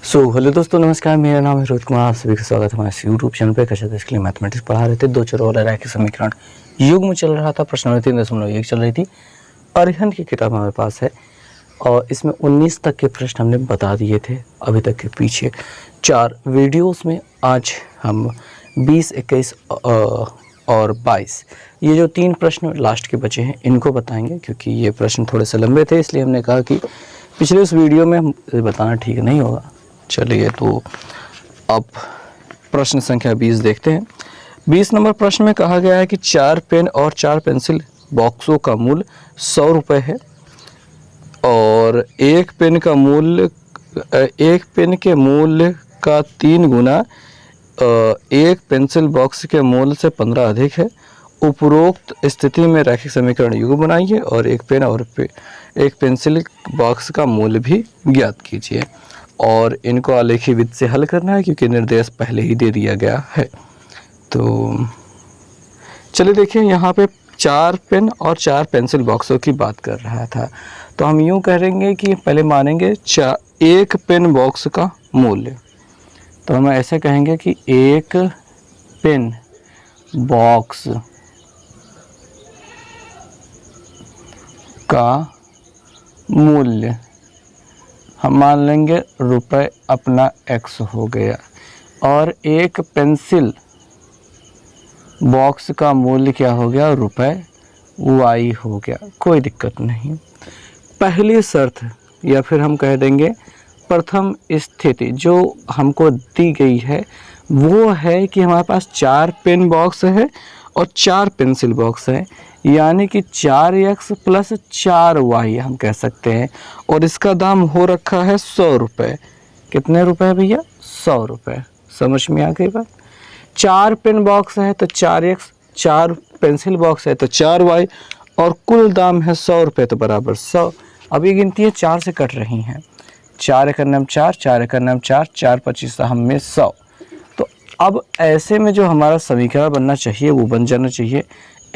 Hello दोस्तों, नमस्कार। मेरा नाम है रोहित कुमार। आप सभी का स्वागत है हमारे यूट्यूब चैनल पे। कैसे इसके लिए मैथमेटिक्स पढ़ा रहे थे। दो चर और रैखिक समीकरण युग में चल रहा था। प्रश्न नंबर 3.1 चल रही थी। अरिहंत की किताब हमारे पास है और इसमें 19 तक के प्रश्न हमने बता दिए थे अभी तक के पीछे 4 वीडियोस में। आज हम 20, 21 और 22 ये जो 3 प्रश्न लास्ट के बचे हैं इनको बताएंगे, क्योंकि ये प्रश्न थोड़े से लंबे थे, इसलिए हमने कहा कि पिछले उस वीडियो में हम बताना ठीक नहीं होगा। चलिए, तो अब प्रश्न संख्या 20 देखते हैं। 20 नंबर प्रश्न में कहा गया है कि 4 पेन और 4 पेंसिल बॉक्सों का मूल्य 100 रुपये है और एक पेन के मूल्य का 3 गुना एक पेंसिल बॉक्स के मूल्य से 15 अधिक है। उपरोक्त स्थिति में रैखिक समीकरण युग बनाइए और एक पेन और एक पेंसिल बॉक्स का मूल्य भी ज्ञात कीजिए। और इनको आलेखी विधि से हल करना है, क्योंकि निर्देश पहले ही दे दिया गया है। तो चलिए देखिए, यहाँ पे 4 पेन और 4 पेंसिल बॉक्सों की बात कर रहा था। तो हम यूँ करेंगे कि पहले मानेंगे एक पेन बॉक्स का मूल्य। तो हम ऐसे कहेंगे कि एक पेन बॉक्स का मूल्य हम मान लेंगे रुपए अपना x हो गया, और एक पेंसिल बॉक्स का मूल्य क्या हो गया, रुपए y हो गया। कोई दिक्कत नहीं। पहली शर्त या फिर हम कह देंगे प्रथम स्थिति जो हमको दी गई है वो है कि हमारे पास 4 पेन बॉक्स है और 4 पेंसिल बॉक्स है, यानी कि 4x प्लस 4y हम कह सकते हैं। और इसका दाम हो रखा है 100 रुपये। कितने रुपए भैया? 100 रुपये। समझ में आ गई बात? 4 पेन बॉक्स है तो 4x, 4 पेंसिल बॉक्स है तो 4y, और कुल दाम है 100 रुपये, तो बराबर 100। अब ये गिनती है 4 से कट रही हैं। 4 एकड़ नाम 4, 4 एकड़ नाम 4, 4 25 हम में 100। तो अब ऐसे में जो हमारा समीकरण बनना चाहिए वो बन जाना चाहिए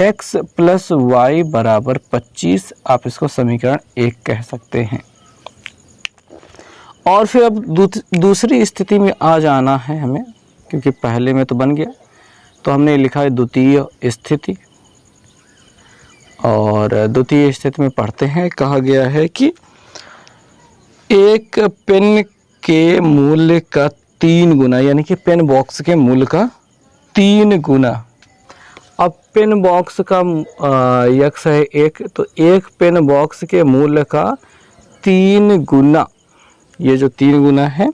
x प्लस वाई बराबर 25। आप इसको समीकरण 1 कह सकते हैं। और फिर अब दूसरी स्थिति में आ जाना है हमें, क्योंकि पहले में तो बन गया। तो हमने लिखा है द्वितीय स्थिति, और द्वितीय स्थिति में पढ़ते हैं। कहा गया है कि एक पेन के मूल्य का 3 गुना, यानी कि पेन बॉक्स के मूल्य का 3 गुना। अब पेन बॉक्स का x है 1, तो एक पेन बॉक्स के मूल्य का 3 गुना, ये जो 3 गुना है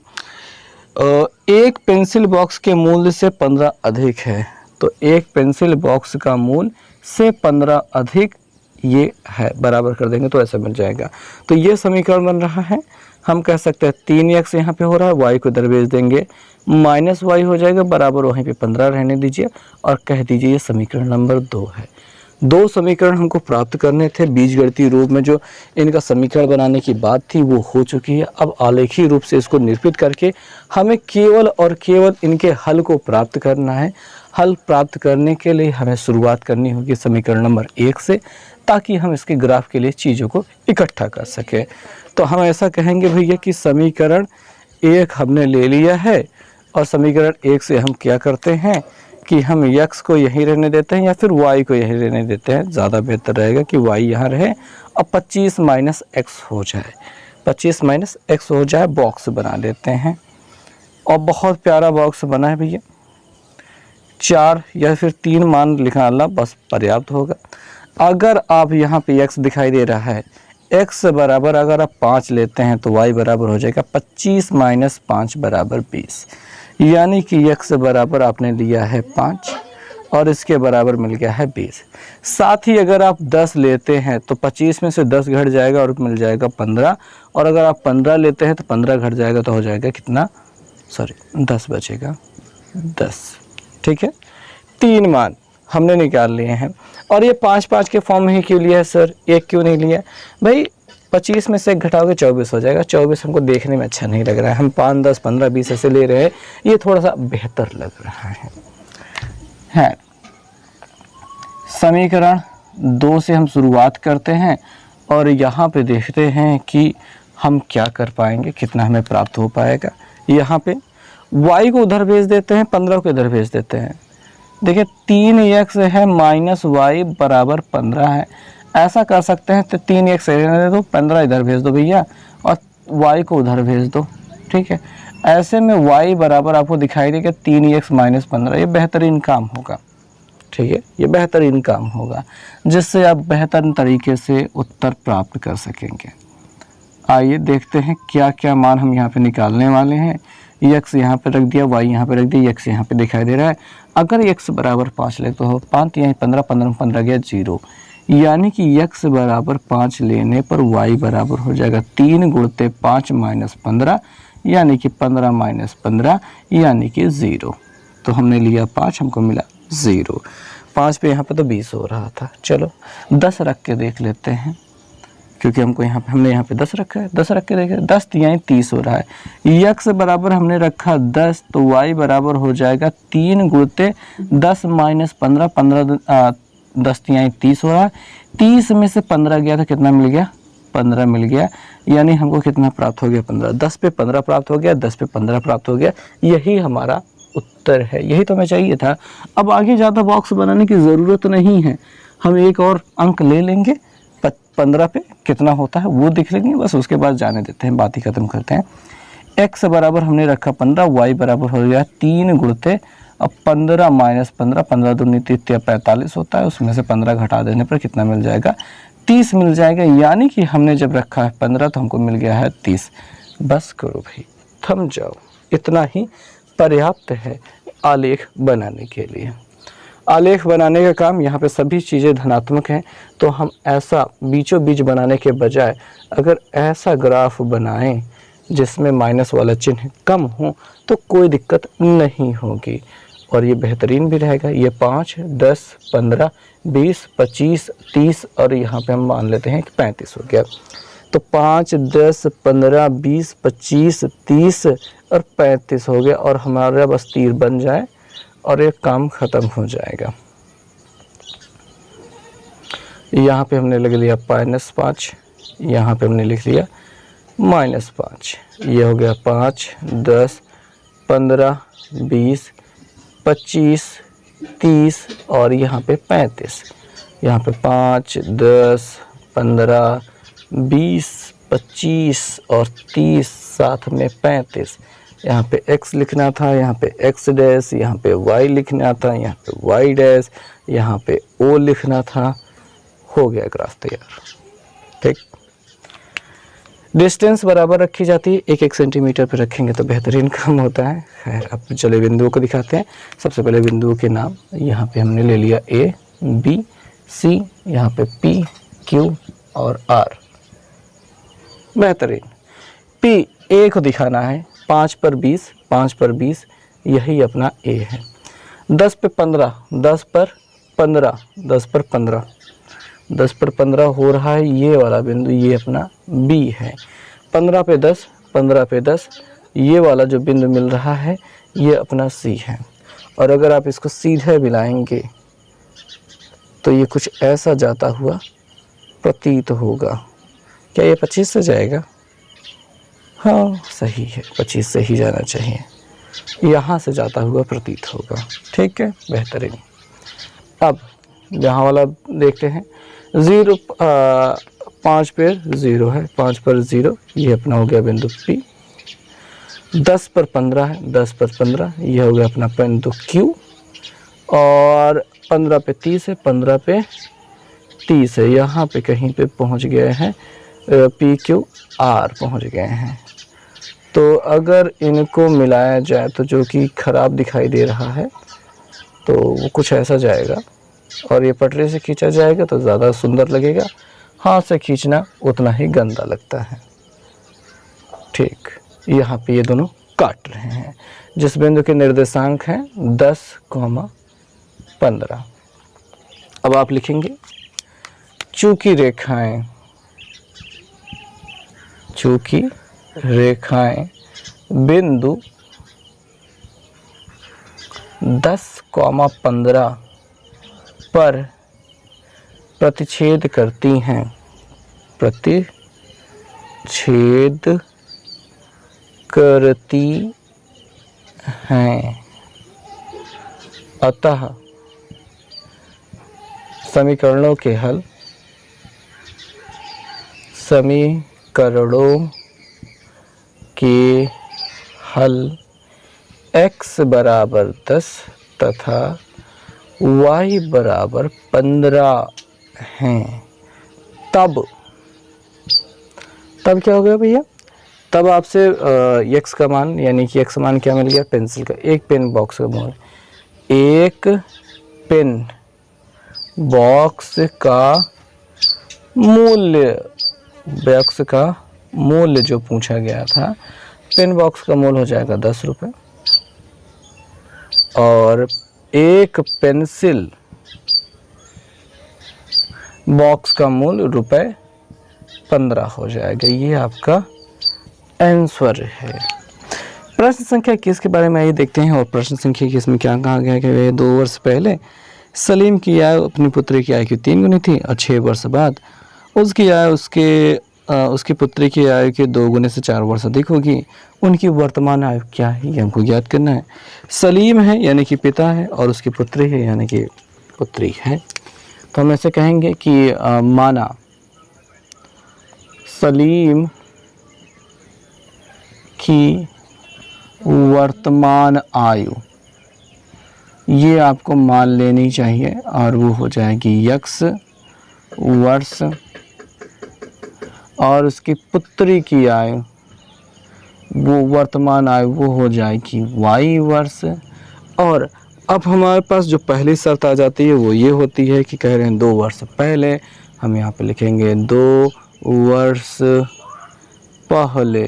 एक पेंसिल बॉक्स के मूल्य से 15 अधिक है। तो एक पेंसिल बॉक्स का मूल्य से 15 अधिक ये है, बराबर कर देंगे तो ऐसा बन जाएगा। तो ये समीकरण बन रहा है। हम कह सकते हैं 3x यहाँ पे हो रहा है, y को इधर भेज देंगे, माइनस y हो जाएगा, बराबर वहीं पे 15 रहने दीजिए और कह दीजिए ये समीकरण नंबर 2 है। 2 समीकरण हमको प्राप्त करने थे। बीजगणितीय रूप में जो इनका समीकरण बनाने की बात थी वो हो चुकी है। अब आलेखी रूप से इसको निरूपित करके हमें केवल और केवल इनके हल को प्राप्त करना है। हल प्राप्त करने के लिए हमें शुरुआत करनी होगी समीकरण नंबर 1 से, ताकि हम इसके ग्राफ के लिए चीज़ों को इकट्ठा कर सकें। तो हम ऐसा कहेंगे भैया कि समीकरण 1 हमने ले लिया है, और समीकरण 1 से हम क्या करते हैं कि हम x को यहीं रहने देते हैं या फिर y को यहीं रहने देते हैं। ज़्यादा बेहतर रहेगा कि y यहाँ रहे और 25 माइनस x हो जाए, 25 माइनस x हो जाए। बॉक्स बना लेते हैं, और बहुत प्यारा बॉक्स बना है भैया। 4 या फिर 3 मान लिखना बस पर्याप्त होगा। अगर आप यहाँ पे x दिखाई दे रहा है, x बराबर अगर आप 5 लेते हैं तो y बराबर हो जाएगा 25 माइनस 5 बराबर 20, यानी कि x बराबर आपने लिया है 5 और इसके बराबर मिल गया है 20। साथ ही अगर आप 10 लेते हैं तो 25 में से 10 घट जाएगा और मिल जाएगा 15, और अगर आप 15 लेते हैं तो 15 घट जाएगा तो हो जाएगा कितना, 10 बचेगा 10। ठीक है, 3 मान हमने निकाल लिए हैं। और ये 5-5 के फॉर्म में ही क्यों लिया है सर, 1 क्यों नहीं लिया भाई? 25 में से 1 घटाओगे 24 हो जाएगा। 24 हमको देखने में अच्छा नहीं लग रहा है, हम 5, 10, 15, 20 ऐसे ले रहे हैं, ये थोड़ा सा बेहतर लग रहा है। समीकरण 2 से हम शुरुआत करते हैं और यहाँ पे देखते हैं कि हम क्या कर पाएंगे, कितना हमें प्राप्त हो पाएगा। यहाँ पे y को उधर भेज देते हैं, 15 को इधर भेज देते हैं। देखिए 3x है माइनस y बराबर 15 है। ऐसा कर सकते हैं तो 3x रहने दे दो, 15 इधर भेज दो भैया और y को उधर भेज दो, ठीक है। ऐसे में y बराबर आपको दिखाई देगा 3x माइनस 15। ये बेहतरीन काम होगा, ठीक है, ये बेहतरीन काम होगा जिससे आप बेहतर तरीके से उत्तर प्राप्त कर सकेंगे। आइए देखते हैं क्या क्या मान हम यहाँ पे निकालने वाले हैं। x यहाँ पे रख दिया, y यहाँ पे रख दिया, x यहाँ पे दिखाई दे रहा है। अगर x बराबर 5 ले तो 5 यहाँ 15, 15 15 गया 0, यानी कि x बराबर 5 लेने पर y बराबर हो जाएगा 3 गुणते 5 माइनस 15, यानी कि 15 माइनस 15 यानी कि 0। तो हमने लिया 5, हमको मिला 0। 5 पे यहाँ पे तो 20 हो रहा था। चलो 10 रख के देख लेते हैं, क्योंकि हमको यहाँ पे हमने यहाँ पे 10 रखा है। 10 रख के देखें, 10 यहाँ 30 हो रहा है। x बराबर हमने रखा 10, तो y बराबर हो जाएगा 3 गुणते 10 माइनस 15, 10 यहाँ 30 हो रहा है। 30 में से 15 गया तो कितना मिल गया? 15 मिल गया, यानी हमको कितना प्राप्त हो गया? 15। 10 पे 15 प्राप्त हो गया, 10 पे 15 प्राप्त हो गया। यही हमारा उत्तर है, यही तो हमें चाहिए था। अब आगे ज़्यादा बॉक्स बनाने की ज़रूरत नहीं है, हम एक और अंक ले लेंगे, 15 पे कितना होता है वो देख लेंगे, बस उसके बाद जाने देते हैं, बात ही ख़त्म करते हैं। x बराबर हमने रखा 15, y बराबर हो गया 3 गुणते अब 15 माइनस 15, 15 दूनी 45 होता है, उसमें से 15 घटा देने पर कितना मिल जाएगा? 30 मिल जाएगा। यानी कि हमने जब रखा है 15 तो हमको मिल गया है 30। बस करो भाई, थम जाओ, इतना ही पर्याप्त है आलेख बनाने के लिए। आलेख बनाने का काम, यहाँ पे सभी चीज़ें धनात्मक हैं, तो हम ऐसा बीचों बीच बनाने के बजाय अगर ऐसा ग्राफ बनाएं जिसमें माइनस वाला चिन्ह कम हो तो कोई दिक्कत नहीं होगी और ये बेहतरीन भी रहेगा। ये 5, 10, 15, 20, 25, 30 और यहाँ पे हम मान लेते हैं कि 35 हो गया। तो 5, 10, 15, 20, 25, 30 और 35 हो गया और हमारा बस तीर बन जाए और ये काम ख़त्म हो जाएगा। यहाँ पे हमने लिख लिया -5, यहाँ पे हमने लिख लिया -5। ये हो गया 5, 10, 15, 20, 25, 30 और यहाँ पे 35। यहाँ पे 5, 10, 15, 20, 25 और 30 साथ में 35। यहाँ पे x लिखना था, यहाँ पे x डैश, यहाँ पे y लिखना था, यहाँ पे y डैश, यहाँ पे o लिखना था। हो गया ग्राफ तैयार, ठीक। डिस्टेंस बराबर रखी जाती है, 1-1 सेंटीमीटर पे रखेंगे तो बेहतरीन काम होता है। खैर अब चले बिंदुओं को दिखाते हैं। सबसे पहले बिंदुओं के नाम, यहाँ पे हमने ले लिया A, B, C, यहाँ पे P, Q और R। बेहतरीन। P A को दिखाना है, 5 पर 20, 5 पर 20 यही अपना A है। 10 पे 15, 10 पर 15, 10 पर 15, 10 पर 15 हो रहा है ये वाला बिंदु, ये अपना B है। 15 पे 10, 15 पे 10 ये वाला जो बिंदु मिल रहा है ये अपना C है। और अगर आप इसको सीधे मिलाएंगे तो ये कुछ ऐसा जाता हुआ प्रतीत होगा। क्या ये 25 से जाएगा? हाँ सही है, 25 से ही जाना चाहिए, यहाँ से जाता हुआ प्रतीत होगा, ठीक है, बेहतरीन। अब यहाँ वाला देखते हैं। 5 पर 0 है, 5 पर 0 ये अपना हो गया बिंदु P। 10 पर 15 है, 10 पर 15 ये हो गया अपना बिंदु Q। और 15 पे 30 है, 15 पे 30 है, यहाँ पे कहीं पे पहुँच गए हैं PQR पहुँच गए हैं। तो अगर इनको मिलाया जाए तो जो कि ख़राब दिखाई दे रहा है तो वो कुछ ऐसा जाएगा और ये पटरी से खींचा जाएगा तो ज़्यादा सुंदर लगेगा, हाथ से खींचना उतना ही गंदा लगता है, ठीक। यहाँ पे ये दोनों काट रहे हैं, जिस बिंदु के निर्देशांक हैं 10, 15। अब आप लिखेंगे चूंकि रेखाएं बिंदु 10, 15 पर प्रतिच्छेद करती हैं, हैं। अतः समीकरणों के हल, समीकरणों के हल x बराबर 10 तथा y बराबर 15 हैं। तब क्या हो गया भैया? तब आपसे x का मान, यानी कि x मान क्या मिल गया? पेंसिल का, एक पेन बॉक्स का मूल्य, एक पेन बॉक्स का मूल्य, बॉक्स का मूल्य जो पूछा गया था, पेन बॉक्स का मूल्य हो जाएगा 10 रुपये, और एक पेंसिल बॉक्स का मूल्य ₹15 हो जाएगा। ये आपका आंसर है। प्रश्न संख्या 21 के बारे में आइए देखते हैं। और प्रश्न संख्या 21 में क्या कहा गया कि 2 वर्ष पहले सलीम की आयु अपनी पुत्री की आयु की 3 गुनी थी, और 6 वर्ष बाद उसकी आयु उसकी पुत्री की आयु के 2 गुने से 4 वर्ष अधिक होगी। उनकी वर्तमान आयु क्या है, ये हमको ज्ञात करना है। सलीम है यानी कि पिता है, और उसकी पुत्री है यानी कि पुत्री है। तो हम ऐसे कहेंगे कि माना सलीम की वर्तमान आयु, ये आपको मान लेनी चाहिए, और वो हो जाएगी x वर्ष, और उसकी पुत्री की आयु, वो वर्तमान आयु, वो हो जाएगी y वर्ष। और अब हमारे पास जो पहली शर्त आ जाती है वो ये होती है कि कह रहे हैं 2 वर्ष पहले, हम यहाँ पे लिखेंगे 2 वर्ष पहले।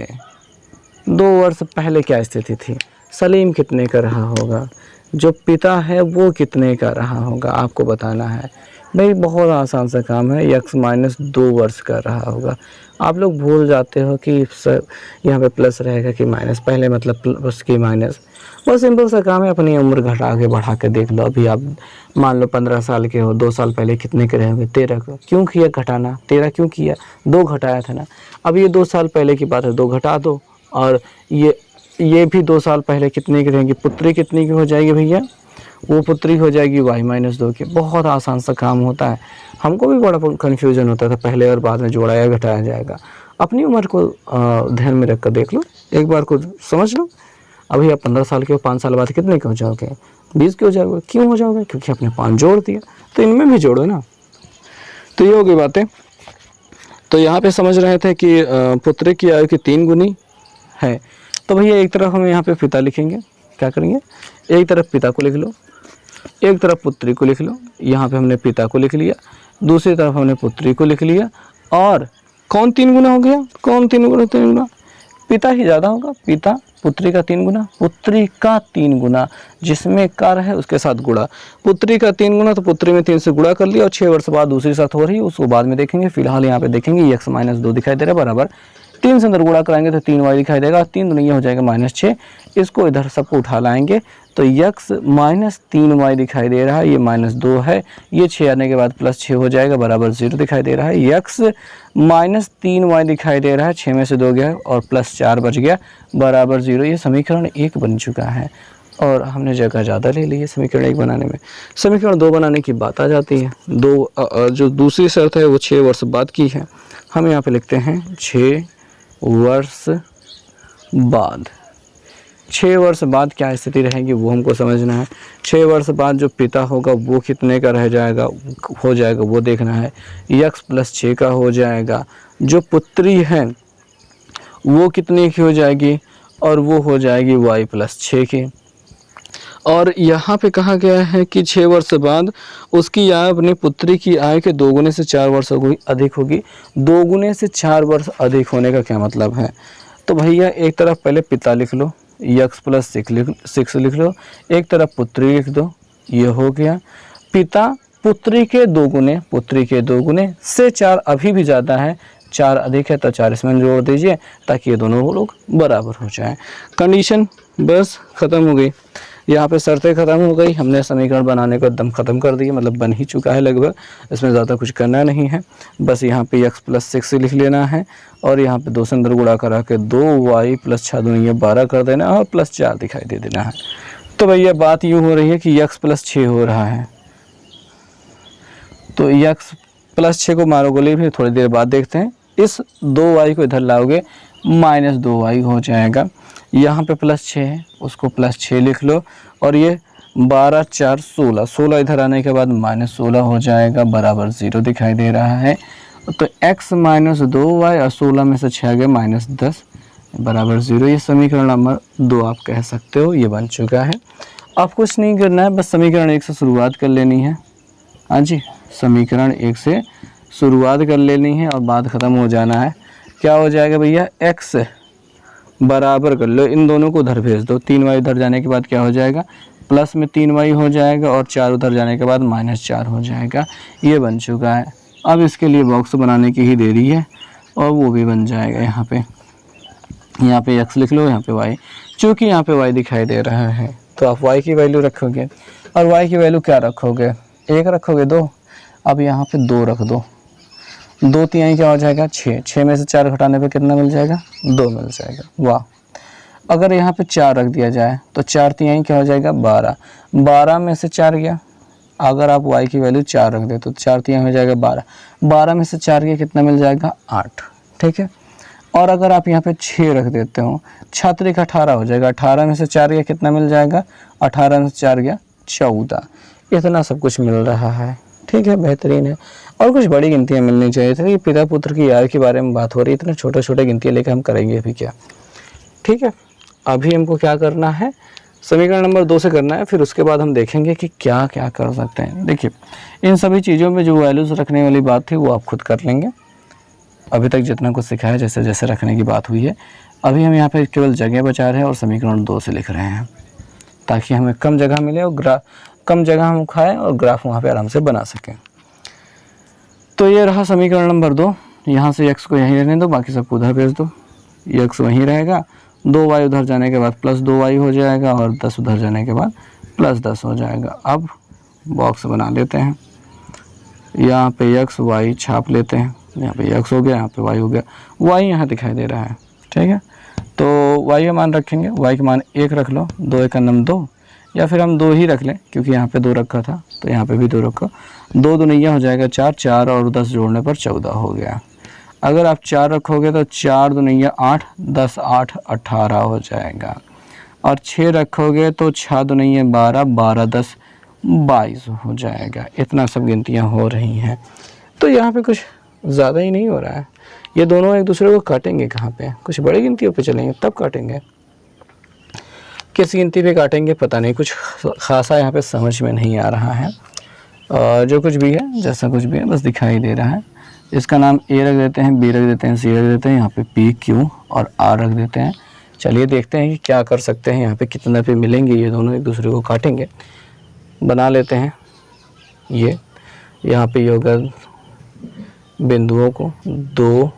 2 वर्ष पहले क्या स्थिति थी? सलीम कितने का रहा होगा, जो पिता है वो कितने का रहा होगा, आपको बताना है। भाई बहुत आसान सा काम है, x माइनस 2 वर्ष का रहा होगा। आप लोग भूल जाते हो कि सर यहाँ पे प्लस रहेगा कि माइनस, पहले मतलब प्लस की माइनस। बहुत सिंपल सा काम है, अपनी उम्र घटा के बढ़ा के देख लो। अभी आप मान लो 15 साल के हो, 2 साल पहले कितने के रहोगे? 13 को। क्यों किया घटाना? 13 क्यों किया? 2 घटाया था ना। अब ये 2 साल पहले की बात है, 2 घटा दो, और ये भी 2 साल पहले कितने की रहेंगी? पुत्री कितनी की हो जाएगी भैया? वो पुत्री हो जाएगी y माइनस 2 की। बहुत आसान सा काम होता है। हमको भी बड़ा कन्फ्यूजन होता था पहले, और बाद में जोड़ा या घटाया जाएगा। अपनी उम्र को ध्यान में रख कर देख लो, एक बार को समझ लो। अभी आप 15 साल के हो, 5 साल बाद कितने के हो जाओगे? 20 के हो जाओगे। क्यों हो जाओगे? क्योंकि आपने 5 जोड़ दिया, तो इनमें भी जोड़ो ना। तो ये हो गई बातें। तो यहाँ पे समझ रहे थे कि पुत्री की आयु की 3 गुनी है। तो भैया एक तरफ हम यहाँ पे पिता लिखेंगे, क्या करेंगे? एक तरफ पिता को लिख लो, एक तरफ पुत्री को लिख लो। यहाँ पे हमने पिता को लिख लिया, दूसरी तरफ हमने पुत्री को लिख लिया। और कौन 3 गुना हो गया? कौन 3 गुना? 3 गुना पिता ही ज़्यादा होगा। पिता पुत्री का 3 गुना, पुत्री का 3 गुना, जिसमें कार है उसके साथ गुणा। पुत्री का 3 गुना, तो पुत्री में 3 से गुणा कर लिया, और 6 वर्ष बाद दूसरी साथ हो रही है, उसको बाद में देखेंगे। फिलहाल यहाँ पे देखेंगे x माइनस 2 दिखाई दे रहा है, बराबर 3 से अंदर गुणा कराएंगे तो 3y दिखाई देगा, 3 दुनिया हो जाएगा -6। इसको इधर सबको उठा लाएंगे तो x माइनस 3y दिखाई दे रहा है, ये -2 है। ये 6 आने के बाद +6 हो जाएगा, बराबर 0 दिखाई दे रहा है। x माइनस 3y दिखाई दे रहा है, 6 में से 2 गया और +4 बच गया, बराबर 0। ये समीकरण 1 बन चुका है, और हमने जगह ज़्यादा ले ली है समीकरण 1 बनाने में। समीकरण 2 बनाने की बात आ जाती है। जो दूसरी शर्त है वो 6 वर्ष बाद की है। हम यहाँ पे लिखते हैं 6 वर्ष बाद। 6 वर्ष बाद क्या स्थिति रहेगी वो हमको समझना है। 6 वर्ष बाद जो पिता होगा वो कितने का रह जाएगा, हो जाएगा वो देखना है। x + 6 का हो जाएगा। जो पुत्री है वो कितने की हो जाएगी, और वो हो जाएगी y + 6 की। और यहाँ पे कहा गया है कि 6 वर्ष बाद उसकी आयु अपनी पुत्री की आयु के 2 गुने से 4 वर्ष अधिक होगी। 2 गुने से 4 वर्ष अधिक होने का क्या मतलब है? तो भैया एक तरफ पहले पिता लिख लो, x + 6 लिख लो, एक तरफ पुत्री लिख दो, ये हो गया। पिता पुत्री के 2 गुने, पुत्री के 2 गुने से 4 अभी भी ज़्यादा है, 4 अधिक है तो 4 इसमें जोड़ दीजिए ताकि ये दोनों लोग बराबर हो जाएं। कंडीशन बस ख़त्म हो गई। यहाँ पे शर्तें ख़त्म हो गई, हमने समीकरण बनाने को एकदम ख़त्म कर दिया, मतलब बन ही चुका है लगभग, इसमें ज़्यादा कुछ करना नहीं है। बस यहाँ पे x + 6 लिख लेना है और यहाँ पे 2 से अंदर गुणा करा के 2y + 6 दूनी 12 कर देना और +4 दिखाई दे देना है। तो भैया बात यूँ हो रही है कि x + 6 हो रहा है, तो x + 6 को मारोगे फिर थोड़ी देर बाद देखते हैं। इस 2y को इधर लाओगे -2y हो जाएगा। यहाँ पे +6 है, उसको +6 लिख लो और ये 12 4 16, 16 इधर आने के बाद -16 हो जाएगा, बराबर 0 दिखाई दे रहा है। तो x - 2y और 16 में से 6 आ गया -10 बराबर 0। ये समीकरण नंबर 2 आप कह सकते हो, ये बन चुका है। अब कुछ नहीं करना है, बस समीकरण 1 से शुरुआत कर लेनी है। हाँ जी, समीकरण 1 से शुरुआत कर लेनी है और बात ख़त्म हो जाना है। क्या हो जाएगा भैया, x बराबर कर लो, इन दोनों को उधर भेज दो, 3y उधर जाने के बाद क्या हो जाएगा, प्लस में 3y हो जाएगा और 4 उधर जाने के बाद -4 हो जाएगा। ये बन चुका है। अब इसके लिए बॉक्स बनाने की ही देरी है और वो भी बन जाएगा। यहाँ पे x लिख लो, यहाँ पे y, चूँकि यहाँ पे y दिखाई दे रहा है तो आप y की वैल्यू रखोगे और y की वैल्यू क्या रखोगे, 1 रखोगे, 2। अब यहाँ पे 2 रख दो, 2 तिहाई क्या हो जाएगा, 6, 6 में से 4 घटाने पे कितना मिल जाएगा, 2 मिल जाएगा। वाह। अगर यहाँ पे 4 रख दिया जाए तो 4 तिहाई क्या हो जाएगा, 12, 12 में से 4 गया, अगर आप y की वैल्यू 4 रख दे तो 4 तिहाई हो जाएगा 12, 12 में से 4 गया कितना मिल जाएगा, 8। ठीक है। और अगर आप यहाँ पे 6 रख देते हो, 6 × 18 हो जाएगा, 18 में से 4 गया कितना मिल जाएगा, 18 में से 4 गया 14। इतना सब कुछ मिल रहा है। ठीक है, बेहतरीन है। और कुछ बड़ी गिनतियाँ मिलनी चाहिए थी। पिता पुत्र की यार के बारे में बात हो रही है, इतने छोटे छोटे गिनतियाँ लेकर हम करेंगे अभी क्या। ठीक है, अभी हमको क्या करना है, समीकरण नंबर 2 से करना है, फिर उसके बाद हम देखेंगे कि क्या क्या कर सकते हैं। देखिए, इन सभी चीज़ों में जो वैल्यूज़ रखने वाली बात थी वो आप खुद कर लेंगे। अभी तक जितना कुछ सिखाया जैसे जैसे रखने की बात हुई है, अभी हम यहाँ पे केवल जगह बचा रहे हैं और समीकरण 2 से लिख रहे हैं, ताकि हमें कम जगह मिले और कम जगह हम खाएं और ग्राफ वहाँ पे आराम से बना सकें। तो ये रहा समीकरण नंबर 2। यहाँ से x को यहीं रहने दो, बाकी सबको उधर भेज दो। x वहीं रहेगा, 2y उधर जाने के बाद +2y हो जाएगा और 10 उधर जाने के बाद +10 हो जाएगा। अब बॉक्स बना लेते हैं। यहाँ पे x y छाप लेते हैं, यहाँ पे x हो गया, यहाँ पे y हो गया, y यहाँ दिखाई दे रहा है। ठीक है, तो y का मान रखेंगे, y का मान 1 रख लो, 2 × 9 2, या फिर हम 2 ही रख लें क्योंकि यहाँ पे 2 रखा था तो यहाँ पे भी 2 रखो। 2 दूनिया हो जाएगा 4, 4 और 10 जोड़ने पर 14 हो गया। अगर आप 4 रखोगे तो 4 दूनिया 8, 10 8 18 हो जाएगा। और 6 रखोगे तो 6 दूनिया 12, 12 10 22 हो जाएगा। इतना सब गिनतियाँ हो रही हैं। तो यहाँ पे कुछ ज़्यादा ही नहीं हो रहा है। ये दोनों एक दूसरे को काटेंगे कहाँ पे, कुछ बड़ी गिनतियों पे चलेंगे तब काटेंगे। किस गिनती पे काटेंगे पता नहीं, कुछ खासा यहाँ पे समझ में नहीं आ रहा है। और जो कुछ भी है, जैसा कुछ भी है, बस दिखाई दे रहा है। इसका नाम A रख देते हैं, B रख देते हैं, C रख देते हैं, यहाँ पे P Q और R रख देते हैं। चलिए देखते हैं कि क्या कर सकते हैं। यहाँ पे कितना पे मिलेंगे, ये दोनों एक दूसरे को काटेंगे। बना लेते हैं ये, यहाँ पे होगा बिंदुओं को 2,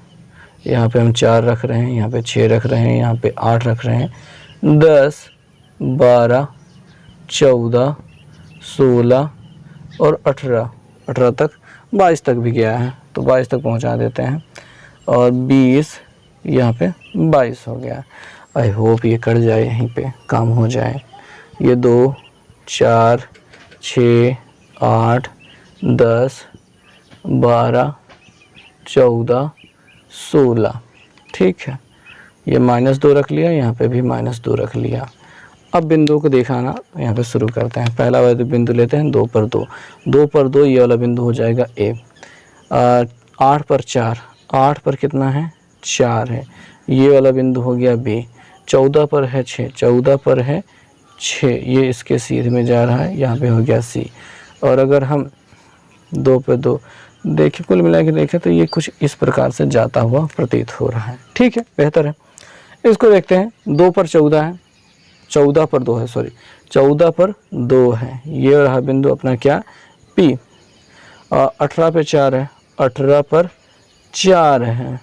यहाँ पे हम 4 रख रहे हैं, यहाँ पे 6 रख रहे हैं, यहाँ पे 8 रख रहे हैं, 10 12 14 16 और 18 तक, 22 तक भी गया है तो 22 तक पहुंचा देते हैं। और 20 यहाँ पे 22 हो गया। आई होप ये कट जाए, यहीं पे काम हो जाए। ये 2 4 6 8 10 12 14 16, ठीक है। ये -2 रख लिया, यहाँ पे भी -2 रख लिया। अब बिंदु को दिखाना यहाँ पे शुरू करते हैं। पहला वाला बिंदु लेते हैं 2 पर 2, 2 पर 2 ये वाला बिंदु हो जाएगा A। 8 पर 4, 8 पर कितना है 4 है, ये वाला बिंदु हो गया B। 14 पर है 6, 14 पर है 6, ये इसके सीधे में जा रहा है, यहाँ पे हो गया C। और अगर हम 2 पर 2 देखें, कुल मिला के देखें तो ये कुछ इस प्रकार से जाता हुआ प्रतीत हो रहा है। ठीक है, बेहतर है। इसको देखते हैं। 2 पर 14 है, 14 पर 2 है, सॉरी 14 पर 2 है, ये रहा बिंदु अपना क्या P। 18 पे 4 है, 18 पर 4 है,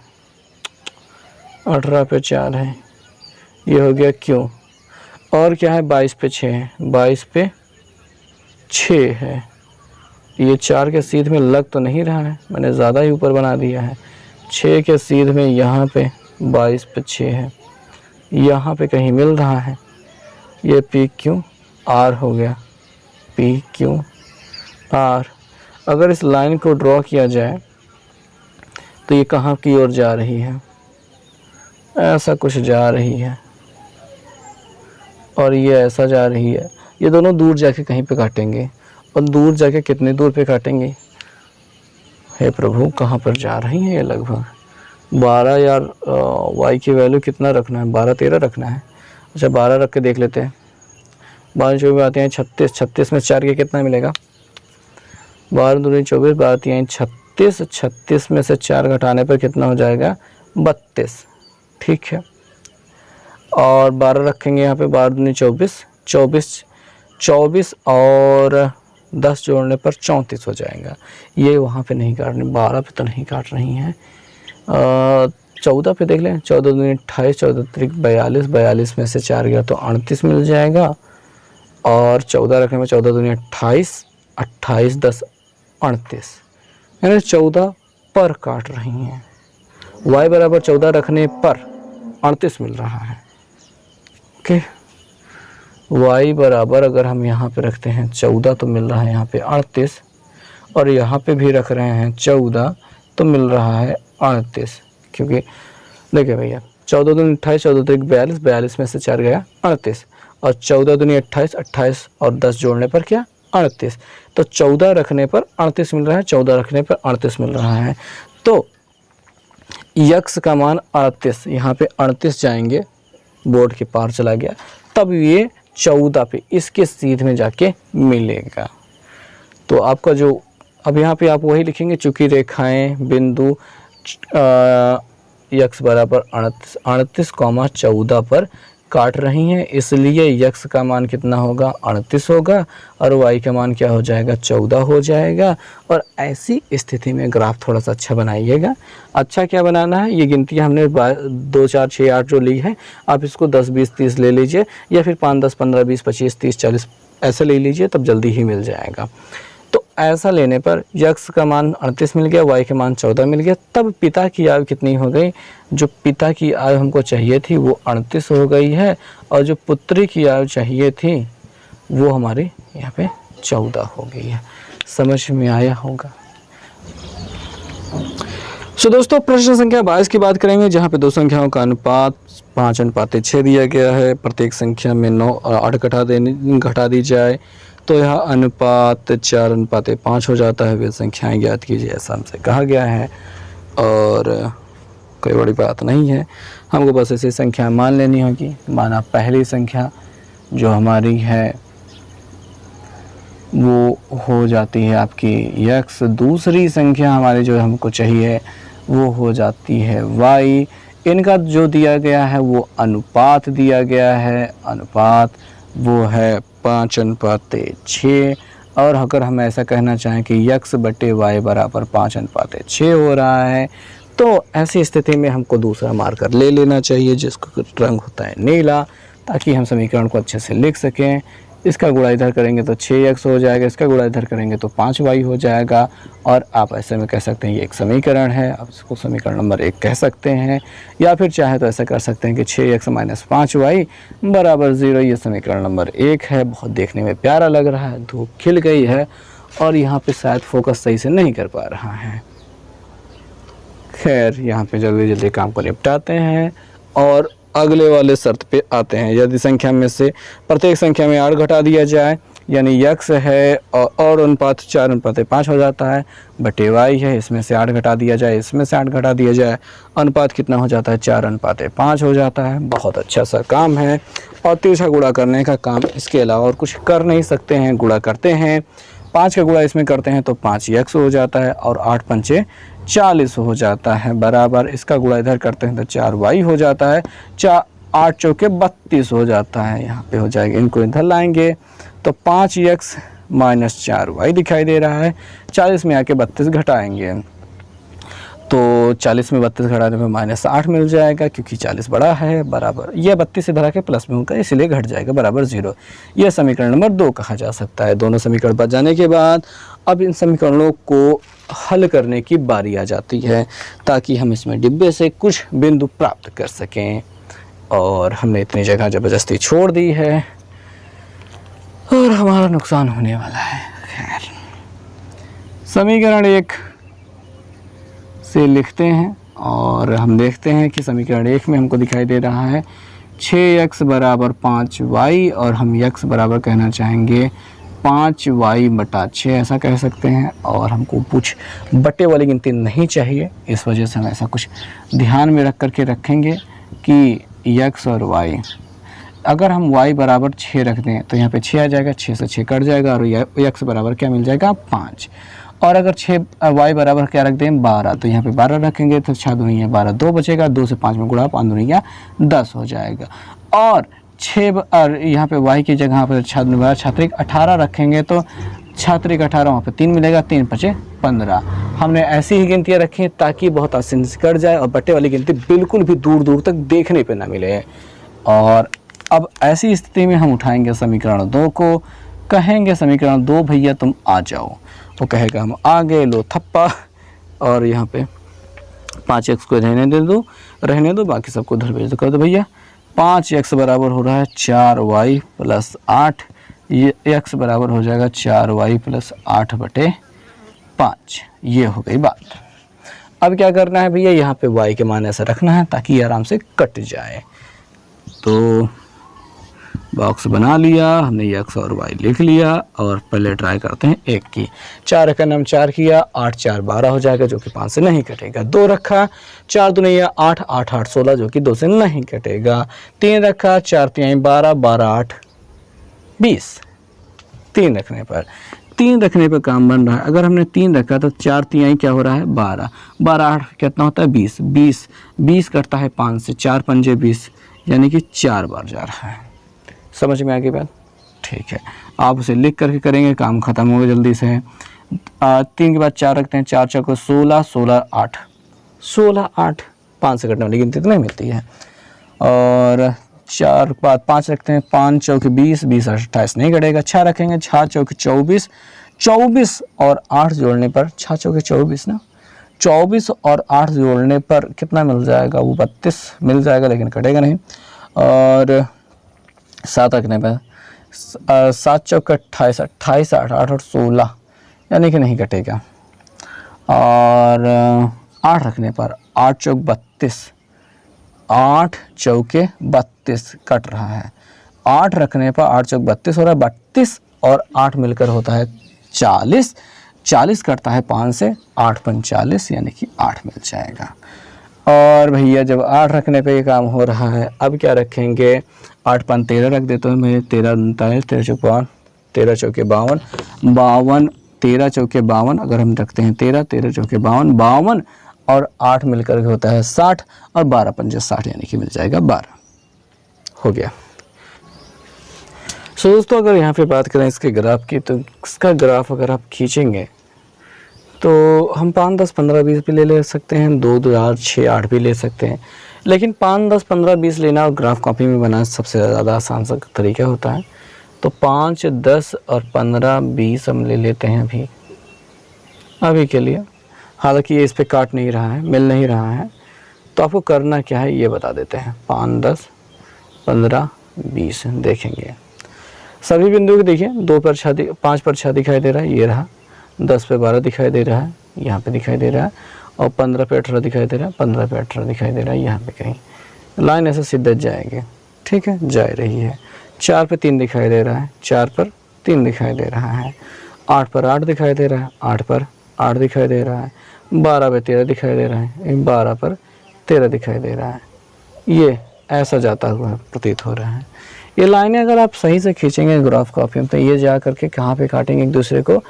18 पे 4 है, ये हो गया Q। और क्या है 22 पे 6 है, 22 पे 6 है। ये 4 के सीध में लग तो नहीं रहा है, मैंने ज़्यादा ही ऊपर बना दिया है। 6 के सीध में यहाँ पे 22 पे 6 है, यहाँ पे कहीं मिल रहा है। ये पी क्यू आर हो गया, पी क्यू आर। अगर इस लाइन को ड्रॉ किया जाए तो ये कहाँ की ओर जा रही है, ऐसा कुछ जा रही है, और ये ऐसा जा रही है। ये दोनों दूर जाके कहीं पे काटेंगे, और दूर जाके कितने दूर पे काटेंगे, हे प्रभु कहाँ पर जा रही है ये? लगभग 12 यार। वाई की वैल्यू कितना रखना है, 12-13 रखना है। अच्छा 12 रख के देख लेते हैं। 12 24 आते हैं 36, 36 में 4 के कितना मिलेगा, 12 दूनी 24, 12 3 36, 36 में से 4 घटाने पर कितना हो जाएगा 32, ठीक है। और 12 रखेंगे यहाँ पे, 12 दूनी 24, 24 और 10 जोड़ने पर 34 हो जाएगा। ये वहाँ पे नहीं काट रही, 12 पे तो नहीं काट रही हैं। 14 पे देख लें, 14 दूनी 28, 14 त्रिक 42, 42 में से 4 गया तो 38 मिल जाएगा। और 14 रखने में 14 दूनी 28, 28 10 38, यानी 14 पर काट रही हैं। y बराबर 14 रखने पर 38 मिल रहा है। ओके, y बराबर अगर हम यहाँ पे रखते हैं 14 तो मिल रहा है यहाँ पे 38, और यहाँ पे भी रख रहे हैं 14 तो मिल रहा है 38। क्योंकि देखिए भैया 14 दूनी 28, 14 त्रिक 42, 42 में से 4 गया 38, और 14 दूनी 28, 28 और 10 जोड़ने पर क्या 38, तो 14 रखने पर 38 मिल रहा है, 14 रखने पर 38 मिल रहा है। तो यक्स का मान 38, यहाँ पे 38 जाएंगे, बोर्ड के पार चला गया, तब ये 14 पे इसके सीध में जाके मिलेगा। तो आपका जो अब यहाँ पे आप वही लिखेंगे, चूंकि रेखाएं बिंदु यक्स बराबर 38, 14 पर काट रही हैं, इसलिए यक्स का मान कितना होगा 38 होगा, और वाई का मान क्या हो जाएगा 14 हो जाएगा। और ऐसी स्थिति में ग्राफ थोड़ा सा अच्छा बनाइएगा। अच्छा क्या बनाना है, ये गिनतियाँ हमने 2 4 6 8 जो ली है, आप इसको 10 20 30 ले लीजिए, या फिर 5 10 15 20 25 30 40 ऐसे ले लीजिए, तब जल्दी ही मिल जाएगा। तो ऐसा लेने पर यक्स का मान 38 मिल गया, वाई का मान 14 मिल गया, तब पिता की आयु कितनी हो गई, जो पिता की आयु हमको चाहिए थी वो 38 हो गई है, और जो पुत्री की आयु चाहिए थी वो हमारी यहाँ पे 14 हो गई है। समझ में आया होगा। सो दोस्तों प्रश्न संख्या 22 की बात करेंगे, जहाँ पे दो संख्याओं का अनुपात 5:6 दिया गया है। प्रत्येक संख्या में 9 और 8 घटा दी जाए तो यह अनुपात 4:5 हो जाता है। वे संख्याएं ज्ञात कीजिए, ऐसा हमसे कहा गया है, और कोई बड़ी बात नहीं है, हमको बस ऐसी संख्या मान लेनी होगी। माना पहली संख्या जो हमारी है वो हो जाती है आपकी यक्स, दूसरी संख्या हमारी जो हमको चाहिए वो हो जाती है वाई। इनका जो दिया गया है वो अनुपात दिया गया है, अनुपात वो है 5:6। और अगर हम ऐसा कहना चाहें कि यक्स बटे वाई बराबर 5:6 हो रहा है, तो ऐसी स्थिति में हमको दूसरा मार्कर ले लेना चाहिए जिसका रंग होता है नीला, ताकि हम समीकरण को अच्छे से लिख सकें। इसका गुणा इधर करेंगे तो 6x हो जाएगा, इसका गुणा इधर करेंगे तो 5y हो जाएगा। और आप ऐसे में कह सकते हैं ये एक समीकरण है, आप इसको समीकरण नंबर 1 कह सकते हैं, या फिर चाहे तो ऐसा कर सकते हैं कि 6x - 5y बराबर 0। ये समीकरण नंबर 1 है। बहुत देखने में प्यारा लग रहा है, धूप खिल गई है और यहाँ पे शायद फोकस सही से नहीं कर पा रहा है। खैर यहाँ पे जल्दी जल्दी काम को निपटाते हैं और अगले वाले शर्त पे आते हैं। यदि संख्या में से प्रत्येक संख्या में 8 घटा दिया जाए, यानी यक्स है और अनुपात 4:5 हो जाता है, बटे वाई है, इसमें से 8 घटा दिया जाए, इसमें से 8 घटा दिया जाए, अनुपात कितना हो जाता है 4:5 हो जाता है। बहुत अच्छा सा काम है। और तिरछा गुणा करने का काम इसके अलावा और कुछ कर नहीं सकते हैं। गुणा करते हैं, 5 का गुणा इसमें करते हैं तो 5x हो जाता है, और 8 पंचे 40 हो जाता है, बराबर इसका गुणा इधर करते हैं तो 4y हो जाता है, 8 चौके 32 हो जाता है। यहाँ पे हो जाएगा, इनको इधर लाएंगे तो 5x - 4y दिखाई दे रहा है। 40 में आके 32 घटाएंगे तो 40 में 32 घटाने में -8 मिल जाएगा, क्योंकि 40 बड़ा है, बराबर यह 32 से धरा के प्लस में होगा, इसलिए घट जाएगा, बराबर 0। यह समीकरण नंबर 2 कहा जा सकता है। दोनों समीकरण बच जाने के बाद अब इन समीकरणों को हल करने की बारी आ जाती है, ताकि हम इसमें डिब्बे से कुछ बिंदु प्राप्त कर सकें। और हमने इतनी जगह ज़बरदस्ती छोड़ दी है और हमारा नुकसान होने वाला है। खैर, समीकरण 1 से लिखते हैं और हम देखते हैं कि समीकरण 1 में हमको दिखाई दे रहा है 6x बराबर 5y, और हम x बराबर कहना चाहेंगे 5y बटा 6, ऐसा कह सकते हैं। और हमको कुछ बटे वाली गिनती नहीं चाहिए, इस वजह से हम ऐसा कुछ ध्यान में रख करके रखेंगे कि x और y, अगर हम y बराबर 6 रख दें तो यहाँ पे 6 आ जाएगा, 6 से 6 कट जाएगा, और x बराबर क्या मिल जाएगा 5। और अगर y बराबर क्या रख दें 12, तो यहाँ पे 12 रखेंगे तो 6 दूनी 12, 2 बचेगा, 2 से 5 में गुणा, 5 दूनी 10 हो जाएगा। और 6 और यहाँ पे y की जगह पर छात्रिक 18 रखेंगे तो छात्रिक 18 वहाँ पे 3 मिलेगा, 3 5 15। हमने ऐसी ही गिनतियाँ रखी ताकि बहुत आसानी से कट जाए और बटे वाली गिनती बिल्कुल भी दूर दूर तक देखने पे ना मिले। और अब ऐसी स्थिति में हम उठाएंगे समीकरण 2 को, कहेंगे समीकरण 2 भैया तुम आ जाओ, वो कहेगा हम आ गए, लो थप्पा, और यहाँ पे 5x को रहने दो, बाकी सबको उधर भेज दो, कर दो भैया। 5x बराबर हो रहा है 4y प्लस 8, ये x बराबर हो जाएगा 4y प्लस 8 बटे 5। ये हो गई बात। अब क्या करना है भैया, यहाँ पे y के मान ऐसा रखना है ताकि ये आराम से कट जाए। तो बॉक्स बना लिया हमने, x और y लिख लिया, और पहले ट्राई करते हैं 1 की। 4 रखा नाम 4 किया, 8 4 12 हो जाएगा, जो कि 5 से नहीं कटेगा। 2 रखा, 4 दूनी 8, 8 8 16, जो कि 2 से नहीं कटेगा। 3 रखा, 4 3 12, 12 8 20। 3 रखने पर काम बन रहा है। अगर हमने 3 रखा तो 4 3 क्या हो रहा है 12, 12 8 कितना होता है 20, 20 कटता है 5 से, 4 5 20, यानी कि 4 बार जा रहा है। समझ में आ गई बात? ठीक है, आप उसे लिख करके करेंगे, काम खत्म होगा जल्दी से। 3 के बाद 4 रखते हैं, 4 4 16, 16 8, 16 8, 5 से कटने वाली गिनती तो नहीं मिलती है। और 4 के बाद 5 रखते हैं, 5 चौके 20, 20 28 नहीं कटेगा। 6 रखेंगे, 6 चौके 24, 24 और 8 जोड़ने पर 6 चौके 24 ना, 24 और 8 जोड़ने पर कितना मिल जाएगा, वो 32 मिल जाएगा, लेकिन कटेगा नहीं। और 7 रखने पर 7 चौके 28, 28 8 8 और 16, यानी कि नहीं कटेगा। और 8 रखने पर 8 चौक 32, 8 चौके 32 कट रहा है। 8 रखने पर 8 चौक 32 हो रहा है, 32 और 8 मिलकर होता है 40, 40 कटता है 5 से, 8 5 40, यानी कि 8 मिल जाएगा। और भैया जब 8 रखने पे ये काम हो रहा है, अब क्या रखेंगे, 8 5 13 रख देता हूँ मैं, 13 39, 13 चौके 52, 13 चौके 52, 52 13 चौके 52, अगर हम रखते हैं 13 13 चौके 52, 52 और 8 मिलकर होता है 60, और 12 5 60, यानी कि मिल जाएगा 12। हो गया। सो दोस्तों, अगर यहाँ पे बात करें इसके ग्राफ की, तो इसका ग्राफ अगर आप खींचेंगे तो हम 5 10 15 20 भी ले सकते हैं, 2 2 4 6 8 भी ले सकते हैं। लेकिन 5 10 15 20 लेना और ग्राफ कॉपी में बनाना सबसे ज़्यादा आसान सा तरीका होता है। तो 5 10 और 15 20 हम ले लेते हैं अभी के लिए। हालांकि ये इस पे काट नहीं रहा है, मिल नहीं रहा है, तो आपको करना क्या है ये बता देते हैं। 5 10 15 20 देखेंगे, सभी बिंदु को देखिए, 2 पर 6 5 पर 6 दिखाई दे रहा है, ये रहा। 10 पे 12 दिखाई दे रहा है, यहाँ पे दिखाई दे रहा है। और 15 पे 18 दिखाई दे रहा है, 15 पे 18 दिखाई दे रहा है, यहाँ पे कहीं लाइन ऐसे सीधे जाएंगे। ठीक है, जा रही है। 4 पे 3 दिखाई दे रहा है, 4 पर 3 दिखाई दे रहा है। 8 पर 8 दिखाई दे रहा है, 8 पर 8 दिखाई दे रहा है। 12 पे 13 दिखाई दे रहा है, 12 पर 13 दिखाई दे रहा है। ये ऐसा जाता हुआ प्रतीत हो रहा है। ये लाइनें अगर आप सही से खींचेंगे ग्राफ कॉपी में, तो ये जा करके कहाँ पे काटेंगे एक दूसरे को,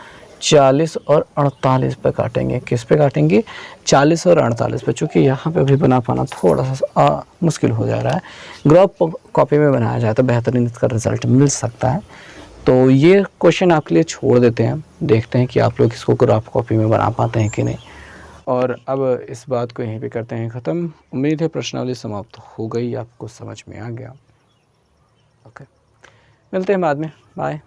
40 और 48 पे काटेंगे। किस पे काटेंगे, 40 और 48 पे। चूँकि यहाँ पे भी बना पाना थोड़ा सा मुश्किल हो जा रहा है, ग्राफ कॉपी में बनाया जाए तो बेहतरीन इसका रिजल्ट मिल सकता है। तो ये क्वेश्चन आपके लिए छोड़ देते हैं, देखते हैं कि आप लोग इसको ग्राफ कॉपी में बना पाते हैं कि नहीं। और अब इस बात को यहीं पे करते हैं ख़त्म। उम्मीद है प्रश्नावली समाप्त हो गई, आपको समझ में आ गया। ओके, मिलते हैं बाद में, बाय।